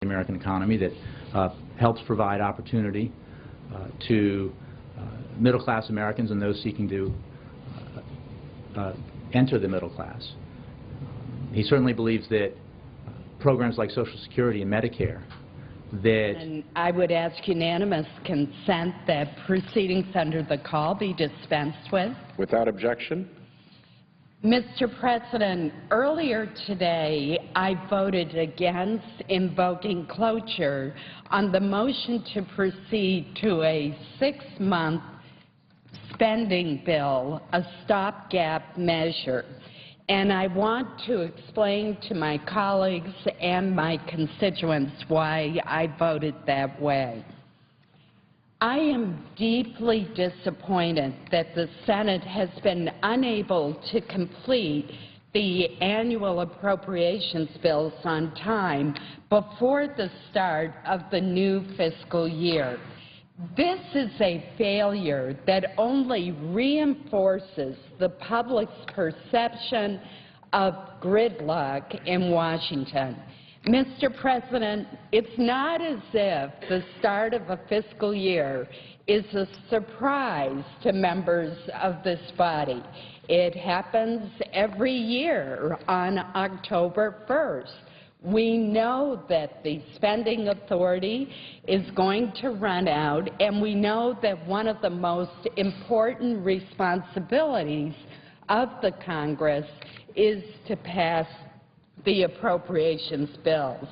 the American economy that helps provide opportunity to middle-class Americans and those seeking to enter the middle class. He certainly believes that programs like Social Security and Medicare And I would ask unanimous consent that proceedings under the call be dispensed with. Without objection. Mr. President, earlier today I voted against invoking cloture on the motion to proceed to a 6-month spending bill, a stopgap measure. And I want to explain to my colleagues and my constituents why I voted that way. I am deeply disappointed that the Senate has been unable to complete the annual appropriations bills on time before the start of the new fiscal year. This is a failure that only reinforces the public's perception of gridlock in Washington. Mr. President, it's not as if the start of a fiscal year is a surprise to members of this body. It happens every year on October 1st. We know that the spending authority is going to run out, and we know that one of the most important responsibilities of the Congress is to pass the appropriations bills.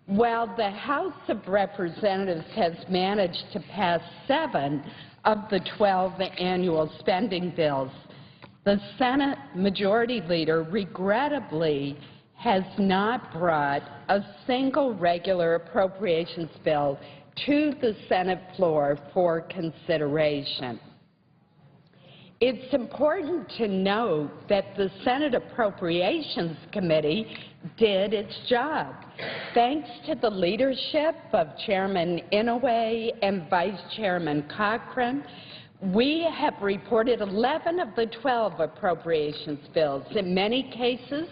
While the House of Representatives has managed to pass 7 of the 12 annual spending bills, the Senate Majority Leader regrettably has not brought a single regular appropriations bill to the Senate floor for consideration. It's important to note that the Senate Appropriations Committee did its job. Thanks to the leadership of Chairman Inouye and Vice Chairman Cochran, we have reported 11 of the 12 appropriations bills, in many cases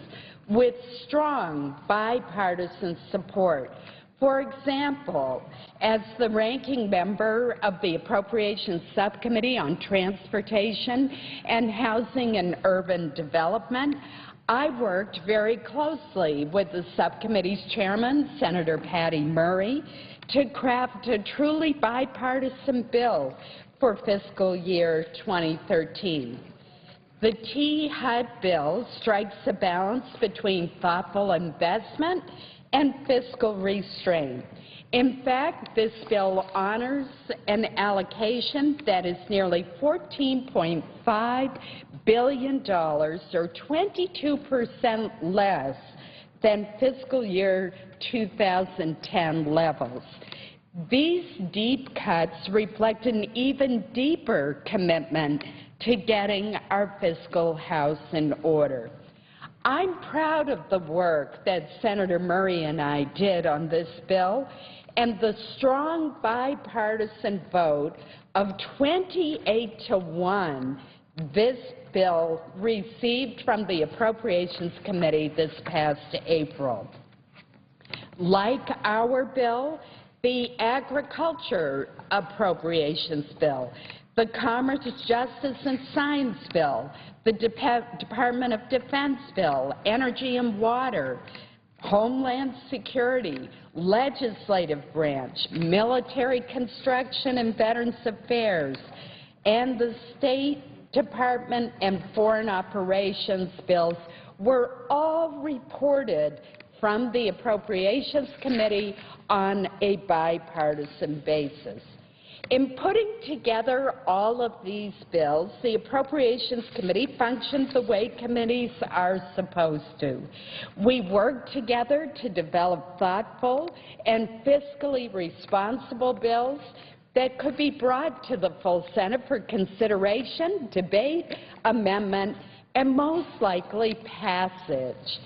with strong bipartisan support. For example, as the ranking member of the Appropriations Subcommittee on Transportation and Housing and Urban Development, I worked very closely with the subcommittee's chairman, Senator Patty Murray, to craft a truly bipartisan bill for fiscal year 2013. The T-HUD bill strikes a balance between thoughtful investment and fiscal restraint. In fact, this bill honors an allocation that is nearly $14.5 billion, or 22% less than fiscal year 2010 levels. These deep cuts reflect an even deeper commitment to getting our fiscal house in order. I'm proud of the work that Senator Murray and I did on this bill and the strong bipartisan vote of 28-1 this bill received from the Appropriations Committee this past April. Like our bill, the Agriculture Appropriations Bill, the Commerce, Justice, and Science Bill, the Department of Defense Bill, Energy and Water, Homeland Security, Legislative Branch, Military Construction and Veterans Affairs, and the State Department and Foreign Operations bills were all reported from the Appropriations Committee on a bipartisan basis. In putting together all of these bills, the Appropriations Committee functions the way committees are supposed to. We work together to develop thoughtful and fiscally responsible bills that could be brought to the full Senate for consideration, debate, amendment, and most likely passage.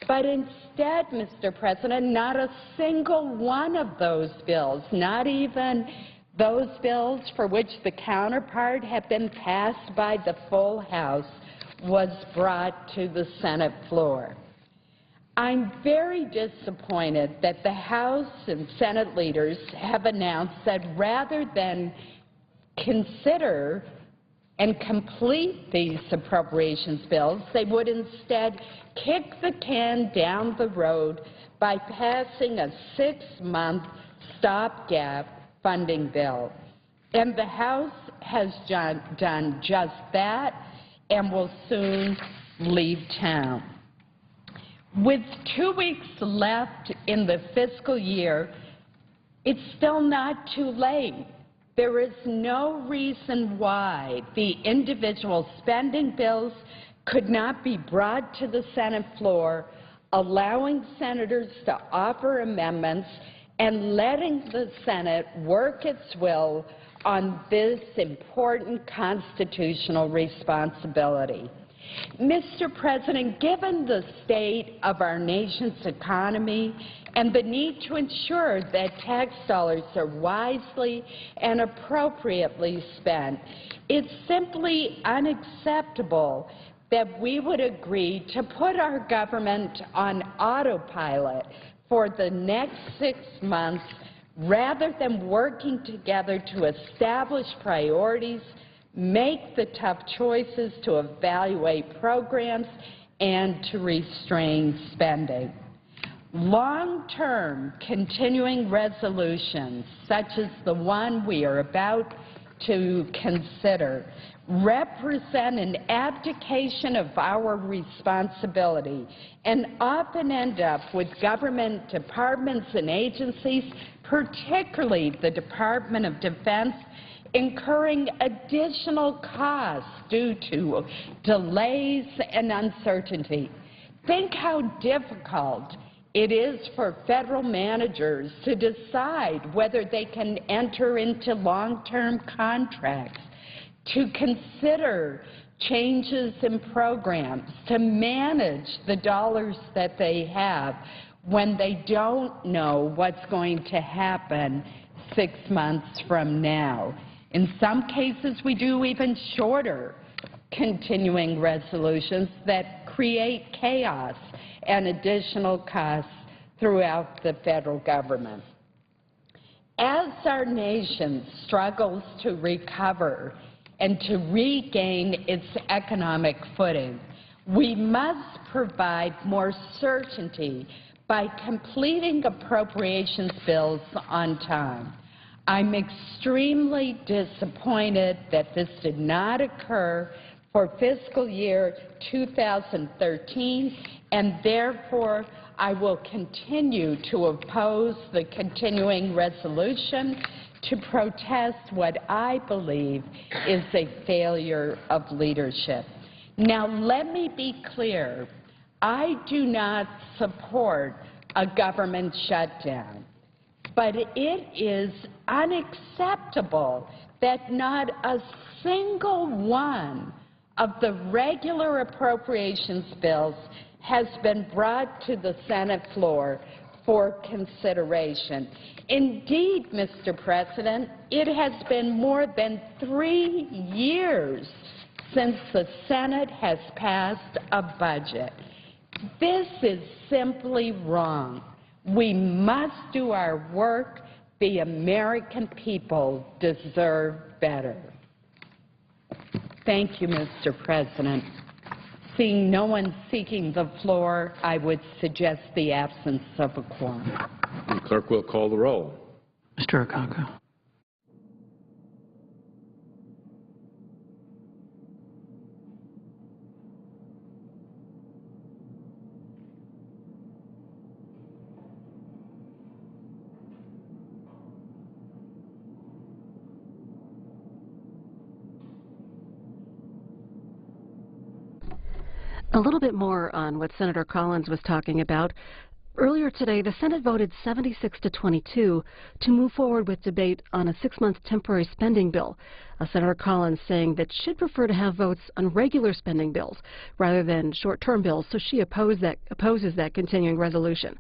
But instead, Mr. President, not a single one of those bills, not even those bills for which the counterpart had been passed by the full House, was brought to the Senate floor. I'm very disappointed that the House and Senate leaders have announced that rather than consider and complete these appropriations bills, they would instead kick the can down the road by passing a 6-month stopgap funding bill. And the House has done just that and will soon leave town. With 2 weeks left in the fiscal year, it's still not too late. There is no reason why the individual spending bills could not be brought to the Senate floor, allowing senators to offer amendments and letting the Senate work its will on this important constitutional responsibility. Mr. President, given the state of our nation's economy and the need to ensure that tax dollars are wisely and appropriately spent, it's simply unacceptable that we would agree to put our government on autopilot for the next 6 months rather than working together to establish priorities, make the tough choices to evaluate programs, and to restrain spending. Long-term continuing resolutions, such as the one we are about to consider, represent an abdication of our responsibility and often end up with government departments and agencies, particularly the Department of Defense, incurring additional costs due to delays and uncertainty. Think how difficult it is for federal managers to decide whether they can enter into long-term contracts, to consider changes in programs, to manage the dollars that they have when they don't know what's going to happen 6 months from now. In some cases, we do even shorter continuing resolutions that create chaos and additional costs throughout the federal government. As our nation struggles to recover and to regain its economic footing, we must provide more certainty by completing appropriations bills on time. I'm extremely disappointed that this did not occur for fiscal year 2013, and therefore I will continue to oppose the continuing resolution to protest what I believe is a failure of leadership. Now, let me be clear. I do not support a government shutdown, but it is unacceptable that not a single one of the regular appropriations bills has been brought to the Senate floor for consideration. Indeed, Mr. President, it has been more than 3 years since the Senate has passed a budget. This is simply wrong. We must do our work. The American people deserve better. Thank you, Mr. President. Seeing no one seeking the floor, I would suggest the absence of a quorum. The clerk will call the roll. Mr. Akaka. A little bit more on what Senator Collins was talking about. Earlier today, the Senate voted 76-22 to move forward with debate on a 6-month temporary spending bill. Senator Collins saying that she'd prefer to have votes on regular spending bills rather than short-term bills, so she opposes that continuing resolution.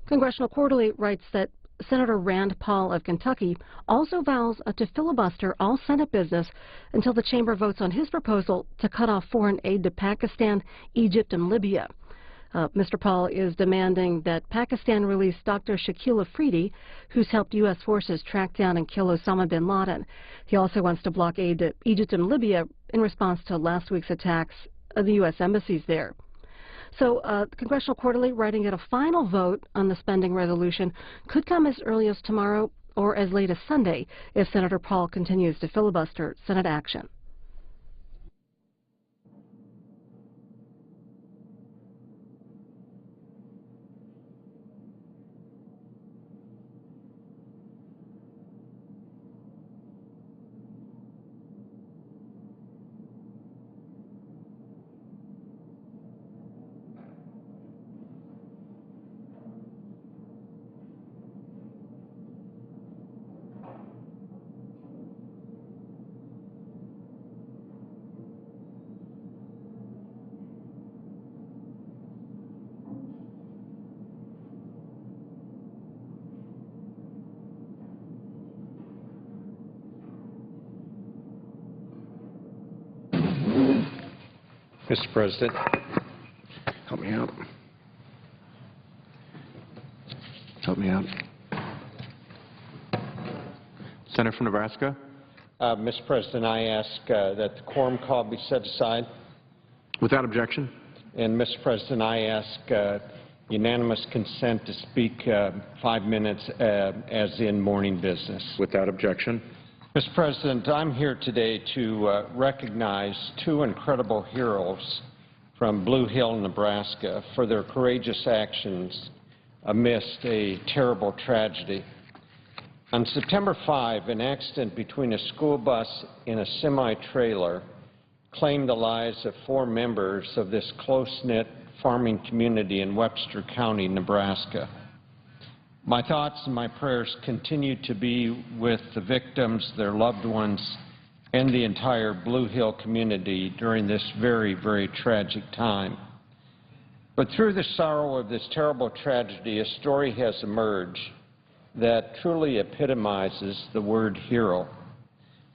Congressional Quarterly writes that Senator Rand Paul of Kentucky also vows to filibuster all Senate business until the chamber votes on his proposal to cut off foreign aid to Pakistan, Egypt, and Libya. Mr. Paul is demanding that Pakistan release Dr. Shakil Afridi, who's helped U.S. forces track down and kill Osama bin Laden. He also wants to block aid to Egypt and Libya in response to last week's attacks of the U.S. embassies there. So Congressional Quarterly writing that a final vote on the spending resolution could come as early as tomorrow or as late as Sunday if Senator Paul continues to filibuster Senate action. Mr. President, help me out. Help me out. Senator from Nebraska. Mr. President, I ask that the quorum call be set aside. Without objection. And, Mr. President, I ask unanimous consent to speak 5 minutes as in morning business. Without objection. Mr. President, I'm here today to recognize two incredible heroes from Blue Hill, Nebraska, for their courageous actions amidst a terrible tragedy. On September 5, an accident between a school bus and a semi-trailer claimed the lives of 4 members of this close-knit farming community in Webster County, Nebraska. My thoughts and my prayers continue to be with the victims, their loved ones, and the entire Blue Hill community during this very, very tragic time. But through the sorrow of this terrible tragedy, a story has emerged that truly epitomizes the word hero.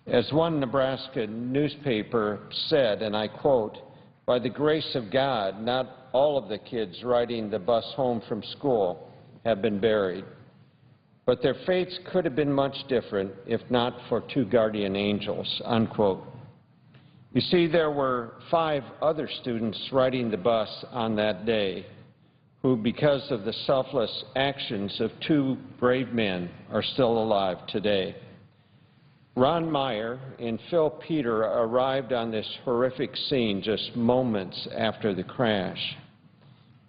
As one Nebraska newspaper said, and I quote, "By the grace of God, not all of the kids riding the bus home from school have been buried. But their fates could have been much different if not for 2 guardian angels," unquote. You see, there were 5 other students riding the bus on that day who, because of the selfless actions of 2 brave men, are still alive today. Ron Meyer and Phil Peter arrived on this horrific scene just moments after the crash.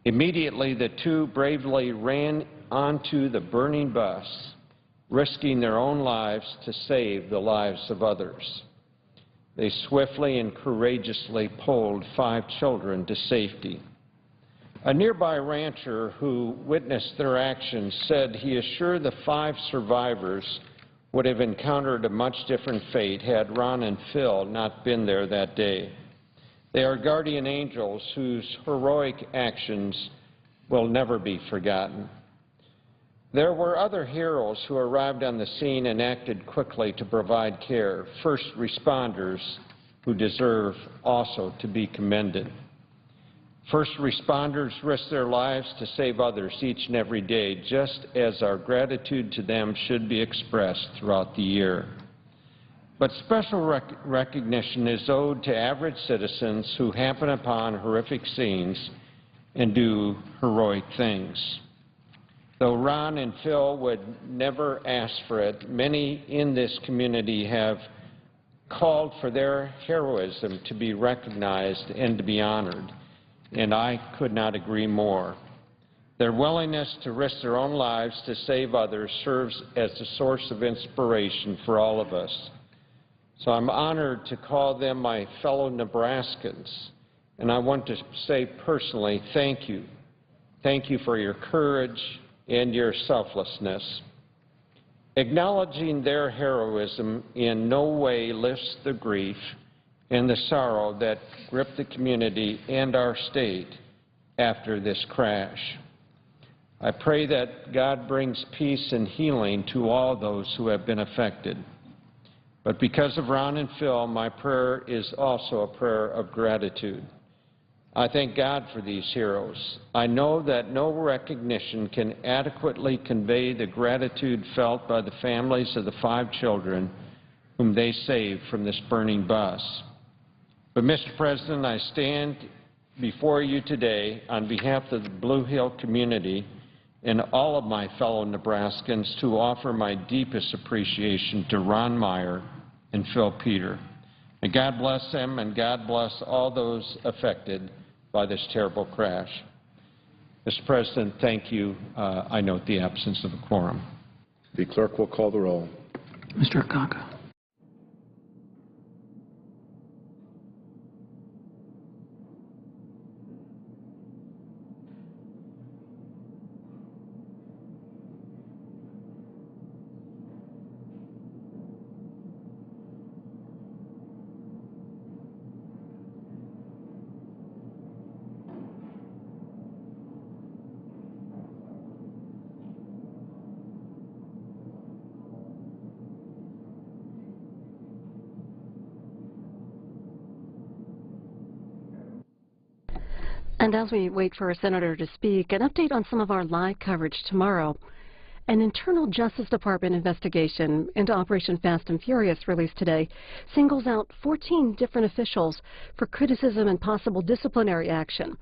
Immediately, the 2 bravely ran onto the burning bus, risking their own lives to save the lives of others. They swiftly and courageously pulled 5 children to safety. A nearby rancher who witnessed their actions said he is sure the 5 survivors would have encountered a much different fate had Ron and Phil not been there that day. They are guardian angels whose heroic actions will never be forgotten. There were other heroes who arrived on the scene and acted quickly to provide care, first responders who deserve also to be commended. First responders risk their lives to save others each and every day, just as our gratitude to them should be expressed throughout the year. But special recognition is owed to average citizens who happen upon horrific scenes and do heroic things. Though Ron and Phil would never ask for it, many in this community have called for their heroism to be recognized and to be honored, and I could not agree more. Their willingness to risk their own lives to save others serves as a source of inspiration for all of us. So I'm honored to call them my fellow Nebraskans, and I want to say personally, thank you. Thank you for your courage and your selflessness. Acknowledging their heroism in no way lifts the grief and the sorrow that gripped the community and our state after this crash. I pray that God brings peace and healing to all those who have been affected. But because of Ron and Phil, my prayer is also a prayer of gratitude. I thank God for these heroes. I know that no recognition can adequately convey the gratitude felt by the families of the 5 children whom they saved from this burning bus. But, Mr. President, I stand before you today on behalf of the Blue Hill community and all of my fellow Nebraskans to offer my deepest appreciation to Ron Meyer and Phil Peter. May God bless them, and God bless all those affected by this terrible crash. Mr. President, thank you. I note the absence of a quorum. The clerk will call the roll. Mr. Akaka. And as we wait for a senator to speak, an update on some of our live coverage tomorrow. An internal Justice Department investigation into Operation Fast and Furious released today singles out 14 different officials for criticism and possible disciplinary action.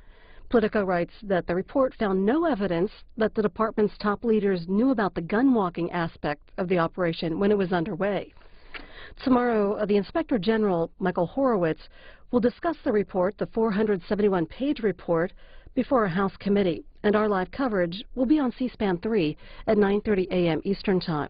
Politico writes that the report found no evidence that the department's top leaders knew about the gun-walking aspect of the operation when it was underway. Tomorrow, the Inspector General, Michael Horowitz, will discuss the report, the 471-page report, before a House committee. And our live coverage will be on C-SPAN 3 at 9:30 a.m. Eastern Time.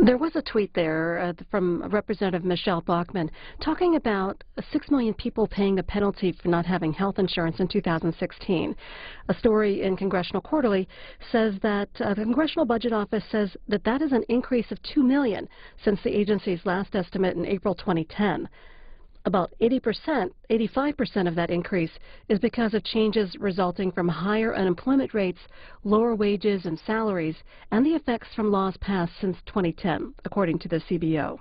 There was a tweet there from Representative Michelle Bachmann talking about 6 million people paying a penalty for not having health insurance in 2016. A story in Congressional Quarterly says that the Congressional Budget Office says that that is an increase of 2 million since the agency's last estimate in April 2010. About 85% of that increase is because of changes resulting from higher unemployment rates, lower wages and salaries, and the effects from laws passed since 2010, according to the CBO.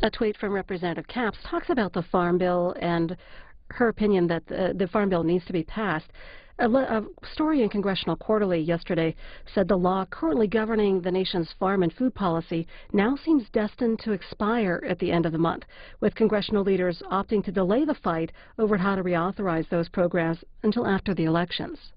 A tweet from Representative Capps talks about the Farm Bill and her opinion that the Farm Bill needs to be passed. A story in Congressional Quarterly yesterday said the law currently governing the nation's farm and food policy now seems destined to expire at the end of the month, with congressional leaders opting to delay the fight over how to reauthorize those programs until after the elections.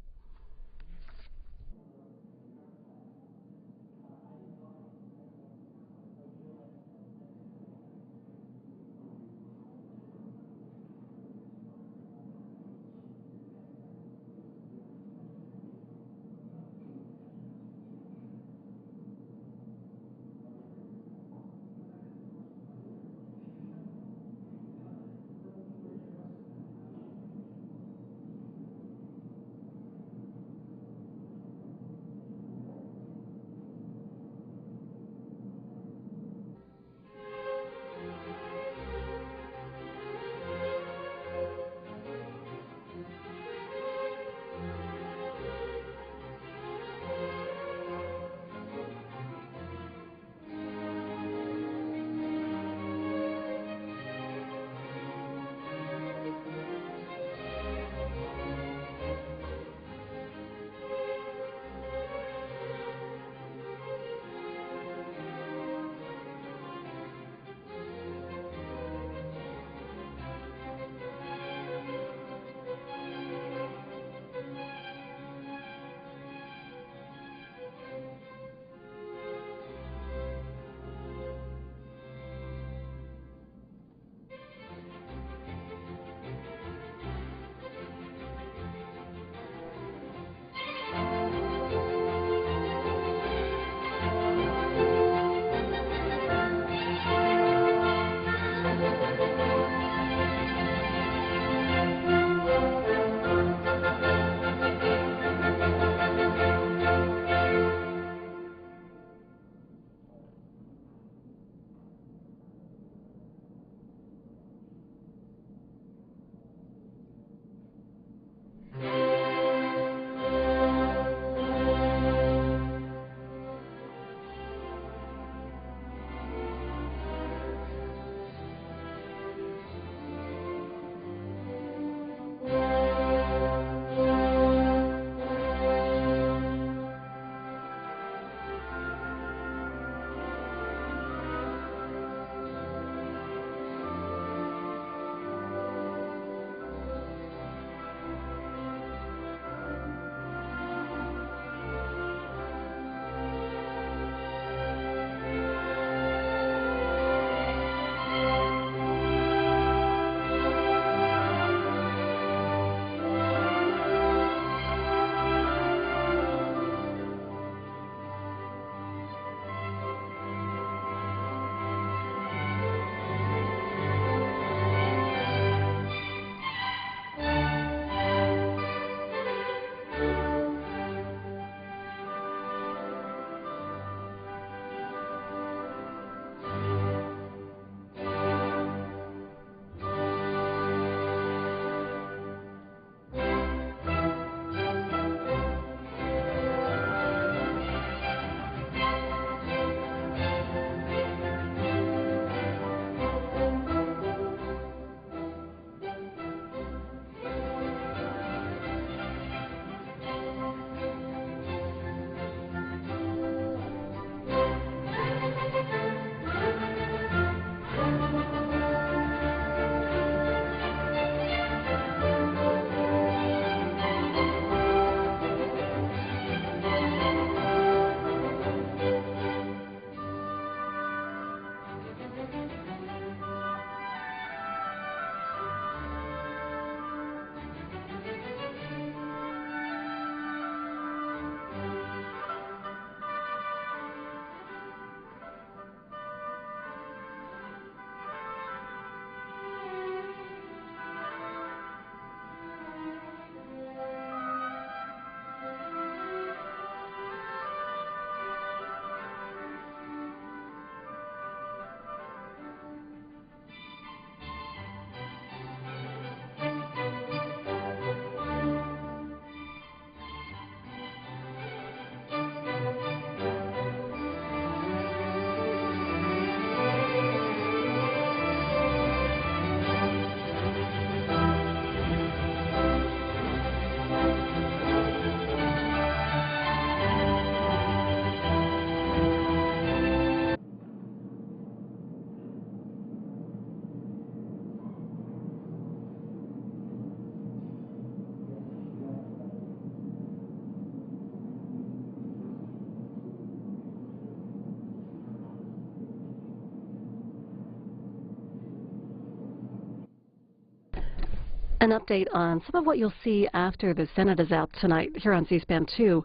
An update on some of what you'll see after the Senate is out tonight here on C-SPAN 2.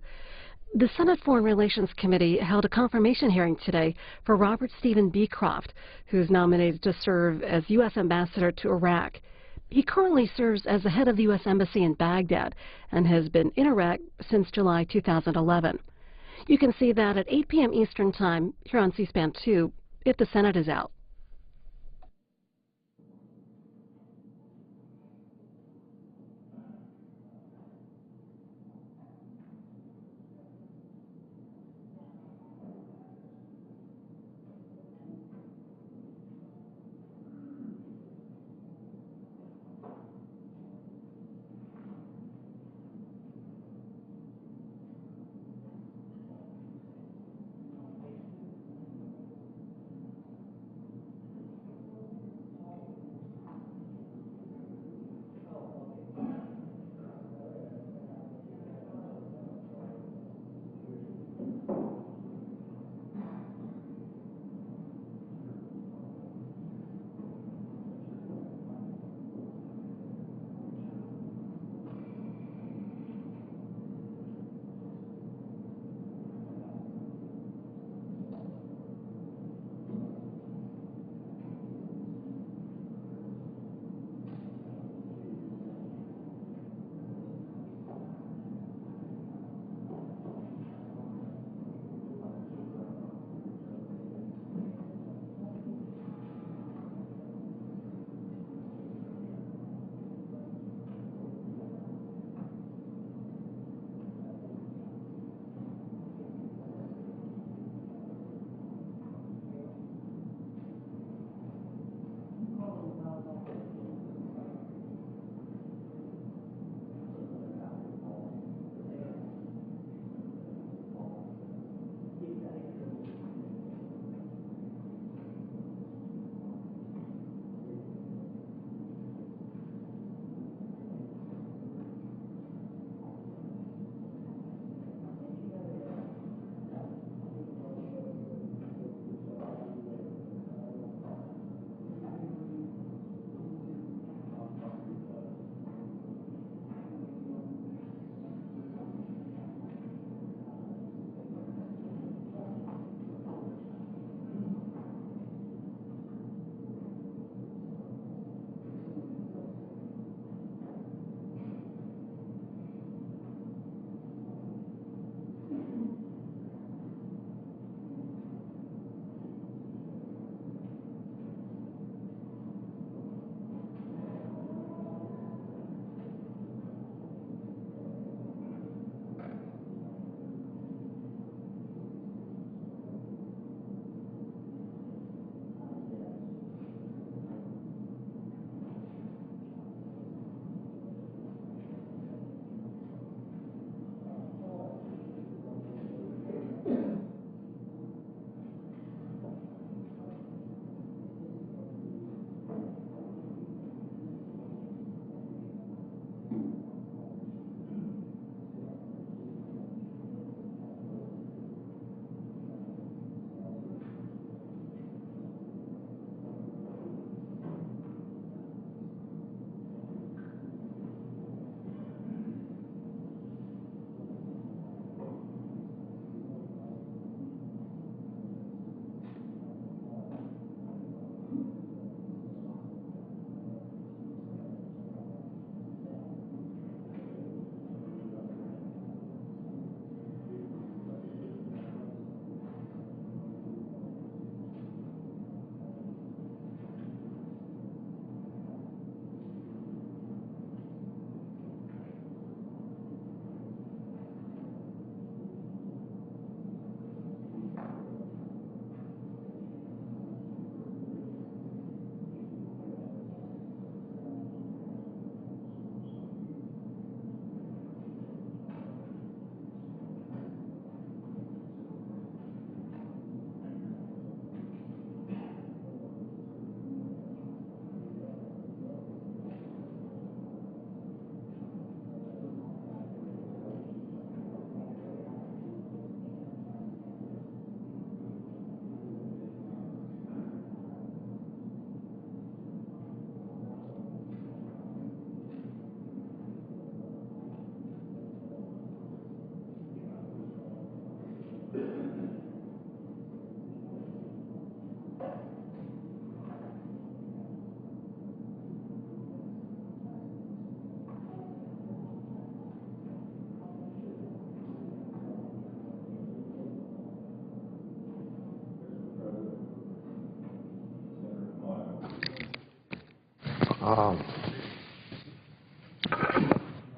The Senate Foreign Relations Committee held a confirmation hearing today for Robert Stephen Beecroft, who's nominated to serve as U.S. Ambassador to Iraq. He currently serves as the head of the U.S. Embassy in Baghdad and has been in Iraq since July 2011. You can see that at 8 p.m. Eastern Time here on C-SPAN 2 if the Senate is out.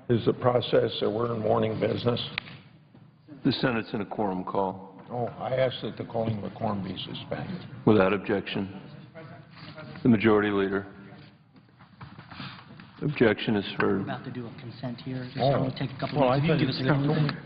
Is the process that we're in morning business? The Senate's in a quorum call. Oh, I asked that the calling of the quorum be suspended. Without objection. The Majority Leader. Objection is We're heard. about to do a consent here. Just Oh. only take a couple Well, minutes. If you can give us a couple I minutes.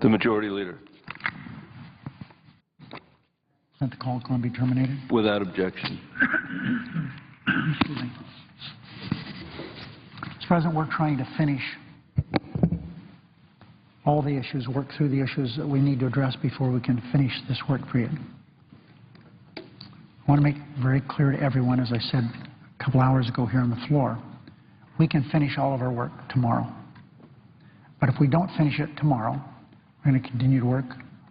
The Majority Leader. That the call can be terminated. Without objection. Excuse me. Mr. President, we're trying to finish all the issues, work through the issues that we need to address before we can finish this work period. I want to make very clear to everyone, as I said a couple hours ago here on the floor, we can finish all of our work tomorrow. But if we don't finish it tomorrow, we're going to continue to work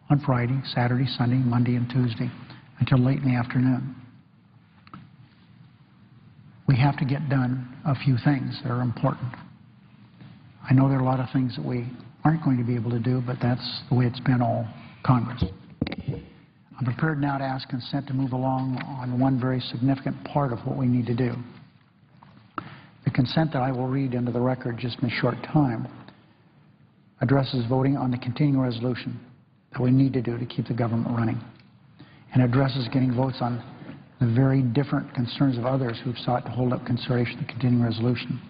on Friday, Saturday, Sunday, Monday, and Tuesday until late in the afternoon. We have to get done a few things that are important. I know there are a lot of things that we aren't going to be able to do, but that's the way it's been all Congress. I'm prepared now to ask consent to move along on one very significant part of what we need to do. The consent that I will read into the record just in a short time addresses voting on the continuing resolution that we need to do to keep the government running, and addresses getting votes on the very different concerns of others who've sought to hold up consideration of the continuing resolution.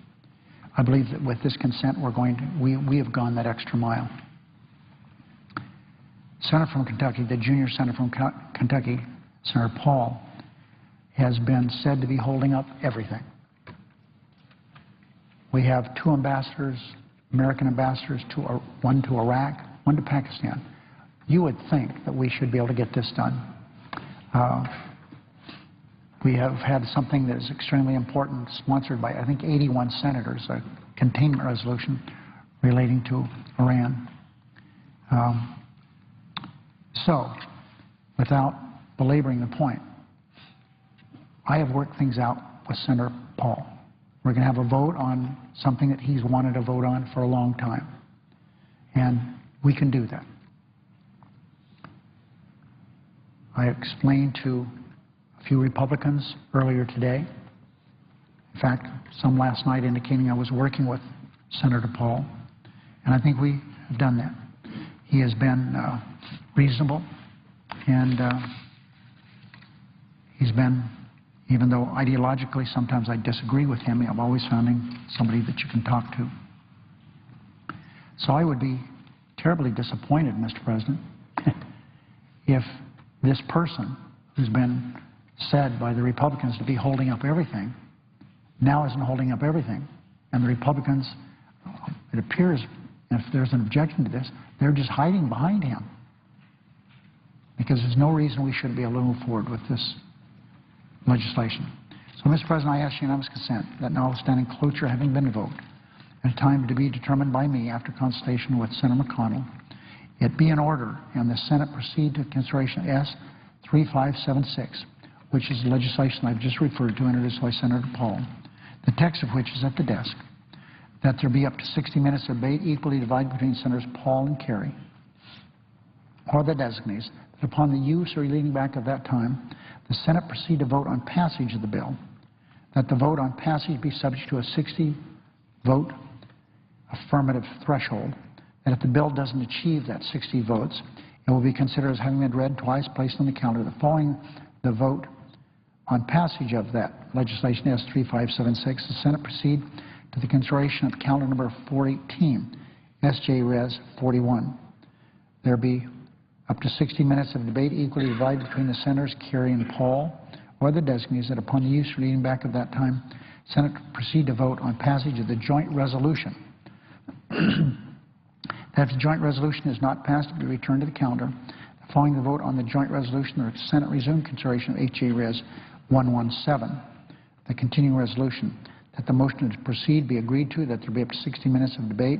I believe that with this consent, we have gone that extra mile. Senator from Kentucky, the junior senator from Kentucky, Senator Paul, has been said to be holding up everything. We have 2 ambassadors, American ambassadors, one to Iraq, one to Pakistan. You would think that we should be able to get this done. We have had something that is extremely important, sponsored by, I think, 81 senators, a containment resolution relating to Iran. So, without belaboring the point, I have worked things out with Senator Paul. We're going to have a vote on something that he's wanted to vote on for a long time, and we can do that. I explained to a few Republicans earlier today, in fact, some last night, indicating I was working with Senator Paul, and I think we have done that. He has been reasonable, and he's been, even though ideologically sometimes I disagree with him, I've always found him somebody that you can talk to. So I would be terribly disappointed, Mr. President, if this person who's been said by the Republicans to be holding up everything now isn't holding up everything. And the Republicans, it appears, if there's an objection to this, they're just hiding behind him. Because there's no reason we shouldn't be able to move forward with this legislation. So, Mr. President, I ask unanimous consent that notwithstanding cloture having been invoked, at a time to be determined by me after consultation with Senator McConnell, it be in order and the Senate proceed to consideration S 3576, which is the legislation I've just referred to, introduced by Senator Paul, the text of which is at the desk, that there be up to 60 minutes of debate equally divided between Senators Paul and Kerry, or the designees, that upon the use or leading back of that time, the Senate proceed to vote on passage of the bill, that the vote on passage be subject to a 60-vote affirmative threshold, that if the bill doesn't achieve that 60 votes, it will be considered as having been read twice, placed on the calendar. The following the vote on passage of that legislation S 3576, the Senate proceed to the consideration of calendar number 418, SJ Res 41. There be up to 60 minutes of debate equally divided between the Senators Kerry and Paul, or the designees, that upon the use or reading back of that time, Senate proceed to vote on passage of the joint resolution. That if the joint resolution is not passed, it be returned to the calendar. Following the vote on the joint resolution, the Senate resume consideration of H.J. Res. 117, the continuing resolution, that the motion to proceed be agreed to, that there be up to 60 minutes of debate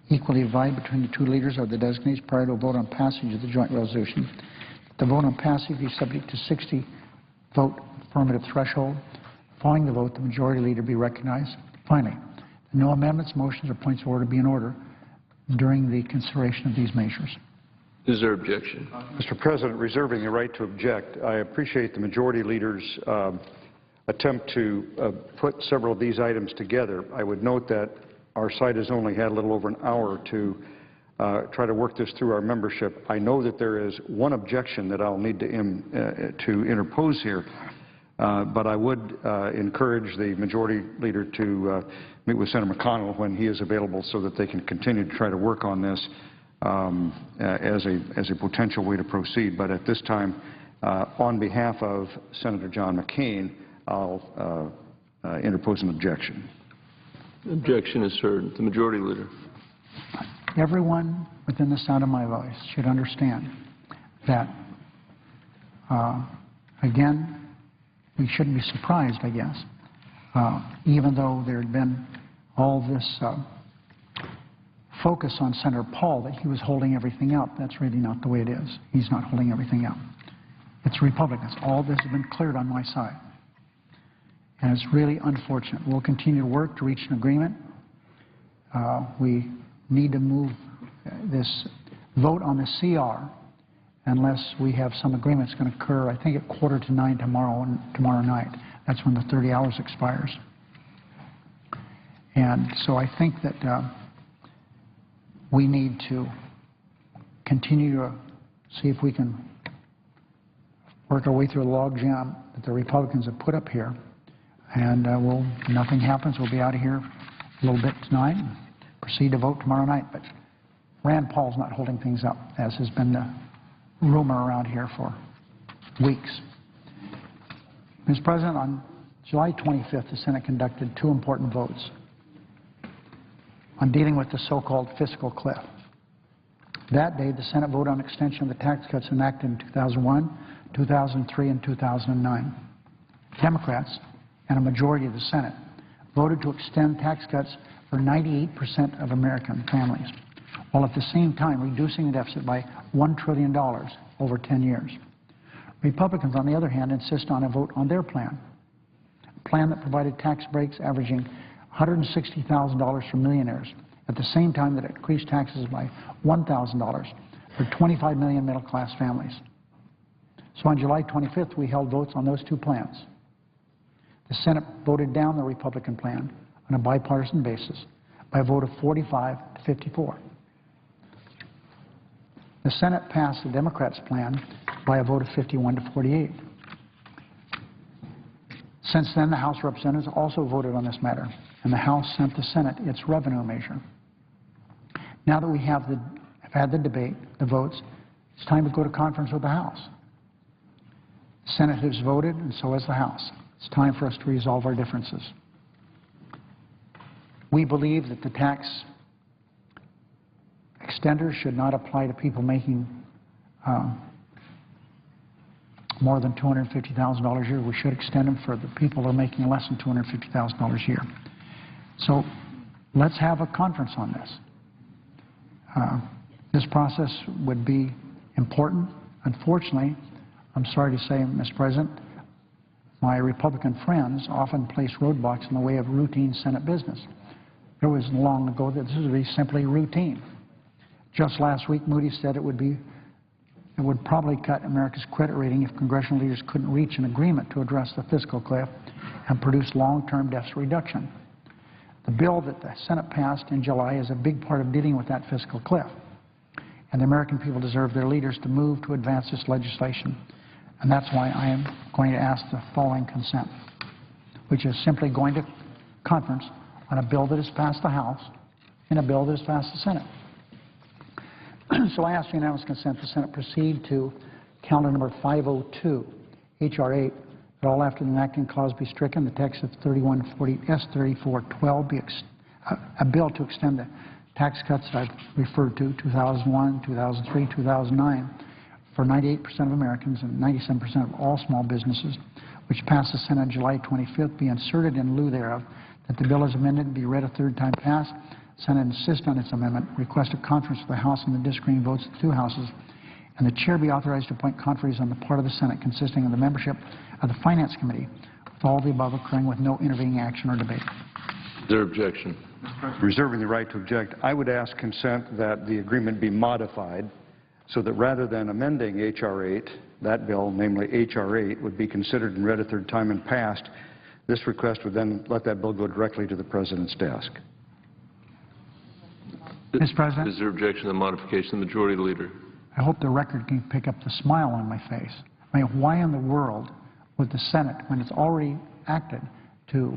equally divided between the 2 leaders or the designees prior to a vote on passage of the joint resolution. That the vote on passage be subject to 60-vote affirmative threshold. Following the vote, the majority leader be recognized. Finally, no amendments, motions, or points of order be in order during the consideration of these measures. Is there objection? Mr. President, reserving the right to object, I appreciate the majority leader's attempt to put several of these items together. I would note that our side has only had a little over an hour to try to work this through our membership. I know that there is one objection that I'll need to interpose here, but I would encourage the majority leader to meet with Senator McConnell when he is available so that they can continue to try to work on this as a potential way to proceed. But at this time, on behalf of Senator John McCain, I'll interpose an objection. Objection is heard. The Majority Leader. Everyone within the sound of my voice should understand that, again, we shouldn't be surprised, I guess, even though there had been all this focus on Senator Paul that he was holding everything up. That's really not the way it is. He's not holding everything up. It's Republicans. All this has been cleared on my side. And it's really unfortunate. We'll continue to work to reach an agreement. We need to move this vote on the CR unless we have some agreement that's going to occur, I think, at 8:45 tomorrow night. That's when the 30 hours expires. And so I think that we need to continue to see if we can work our way through a logjam that the Republicans have put up here. And if nothing happens, we'll be out of here a little bit tonight and proceed to vote tomorrow night. But Rand Paul's not holding things up, as has been the rumor around here for weeks. Mr. President, on July 25th, the Senate conducted two important votes on dealing with the so-called fiscal cliff. That day, the Senate voted on extension of the tax cuts enacted in 2001, 2003, and 2009. Democrats and a majority of the Senate voted to extend tax cuts for 98% of American families, while at the same time reducing the deficit by $1 trillion over 10 years. Republicans, on the other hand, insist on a vote on their plan, a plan that provided tax breaks averaging $160,000 for millionaires, at the same time that it increased taxes by $1,000 for 25 million middle-class families. So on July 25th, we held votes on those two plans. The Senate voted down the Republican plan on a bipartisan basis by a vote of 45 to 54. The Senate passed the Democrats' plan by a vote of 51 to 48. Since then, the House of Representatives also voted on this matter, and the House sent the Senate its revenue measure. Now that we have had the debate, the votes, it's time to go to conference with the House. The Senate has voted, and so has the House. It's time for us to resolve our differences. We believe that the tax extenders should not apply to people making more than $250,000 a year. We should extend them for the people who are making less than $250,000 a year. So let's have a conference on this. This process would be important. Unfortunately, I'm sorry to say, Mr. President, my Republican friends often place roadblocks in the way of routine Senate business. It was long ago that this would be simply routine. Just last week, Moody's said it would probably cut America's credit rating if congressional leaders couldn't reach an agreement to address the fiscal cliff and produce long-term deficit reduction. The bill that the Senate passed in July is a big part of dealing with that fiscal cliff. And the American people deserve their leaders to move to advance this legislation. And that's why I am going to ask the following consent, which is simply going to conference on a bill that has passed the House and a bill that has passed the Senate. So I ask unanimous consent the Senate proceed to calendar number 502, H.R. 8, that all after the enacting clause be stricken, the text of 3140 S3412 be a bill to extend the tax cuts that I've referred to, 2001, 2003, 2009, for 98% of Americans and 97% of all small businesses, which passed the Senate on July 25th, be inserted in lieu thereof, that the bill as amended and be read a third time passed. Senate insist on its amendment, request a conference with the House on the disagreeing votes of the two houses, and the chair be authorized to appoint conferees on the part of the Senate consisting of the membership of the Finance Committee, with all the above occurring with no intervening action or debate. Is there objection? Reserving the right to object, I would ask consent that the agreement be modified so that rather than amending H.R. 8, that bill, namely H.R. 8, would be considered and read a third time and passed. This request would then let that bill go directly to the President's desk. Mr. President? Is there objection to the modification of the Majority Leader? I hope the record can pick up the smile on my face. I mean, why in the world would the Senate, when it's already acted to,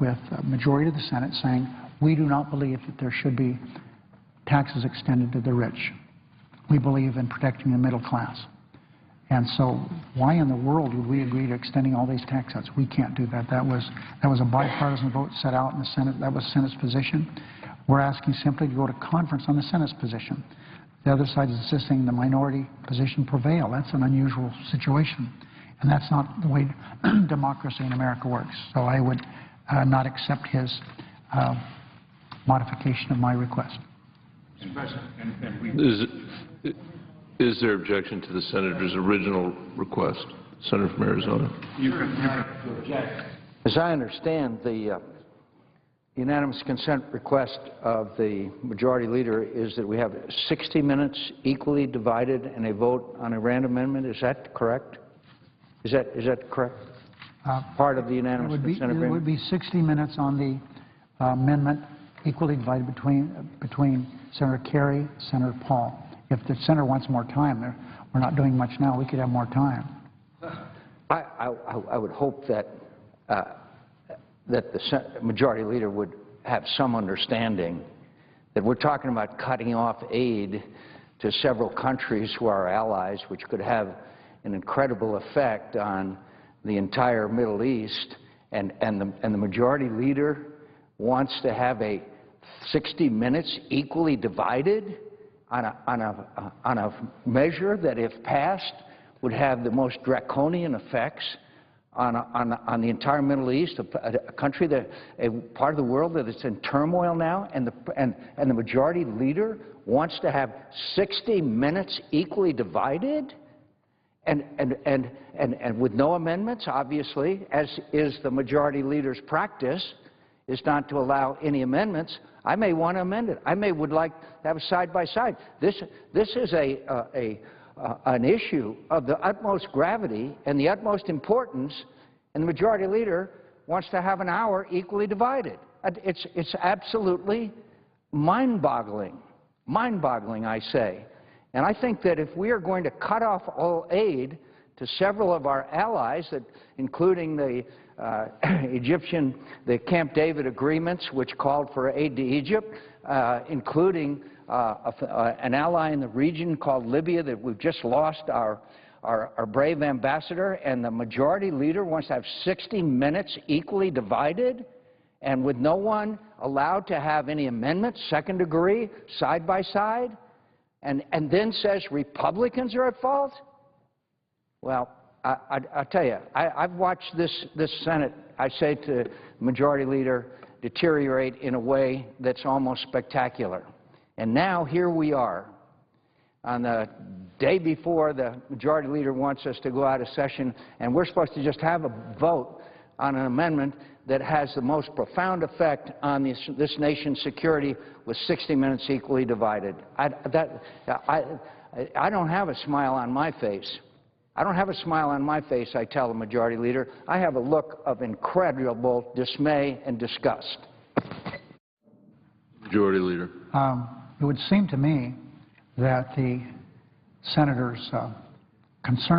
with a majority of the Senate saying, we do not believe that there should be taxes extended to the rich. We believe in protecting the middle class. And so why in the world would we agree to extending all these tax cuts? We can't do that. That was a bipartisan vote set out in the Senate. That was the Senate's position. We're asking simply to go to conference on the Senate's position. The other side is insisting the minority position prevail. That's an unusual situation. And that's not the way democracy in America works. So I would not accept his modification of my request. Is there objection to the Senator's original request? Senator from Arizona. As I understand, the unanimous consent request of the Majority Leader is that we have 60 minutes equally divided and a vote on a random amendment. Is that correct? Is that correct? Part of the unanimous consent agreement? It would be 60 minutes on the amendment equally divided between Senator Kerry, Senator Paul. If the Senator wants more time, we're not doing much now. We could have more time. I would hope that the Majority Leader would have some understanding that we're talking about cutting off aid to several countries who are our allies, which could have an incredible effect on the entire Middle East, and the Majority Leader wants to have a 60 minutes equally divided on a measure that, if passed, would have the most draconian effects on the entire Middle East, a country a part of the world that is in turmoil now, and the Majority Leader wants to have 60 minutes equally divided, and with no amendments, obviously, as is the Majority Leader's practice, is not to allow any amendments. I may want to amend it. would like to have a side-by-side. This is an issue of the utmost gravity and the utmost importance, and the Majority Leader wants to have an hour equally divided. It's absolutely mind-boggling, I say. And I think that if we are going to cut off all aid to several of our allies, including the the Camp David agreements, which called for aid to Egypt, including an ally in the region called Libya that we've just lost our brave ambassador, and the Majority Leader wants to have 60 minutes equally divided, and with no one allowed to have any amendments, second degree, side by side, and then says Republicans are at fault? Well, I tell you, I've watched this Senate, I say to Majority Leader, deteriorate in a way that's almost spectacular. And now here we are, on the day before the Majority Leader wants us to go out of session, and we're supposed to just have a vote on an amendment that has the most profound effect on this nation's security with 60 minutes equally divided. I don't have a smile on my face. I don't have a smile on my face, I tell the Majority Leader. I have a look of incredible dismay and disgust. Majority Leader. It would seem to me that the Senator's concern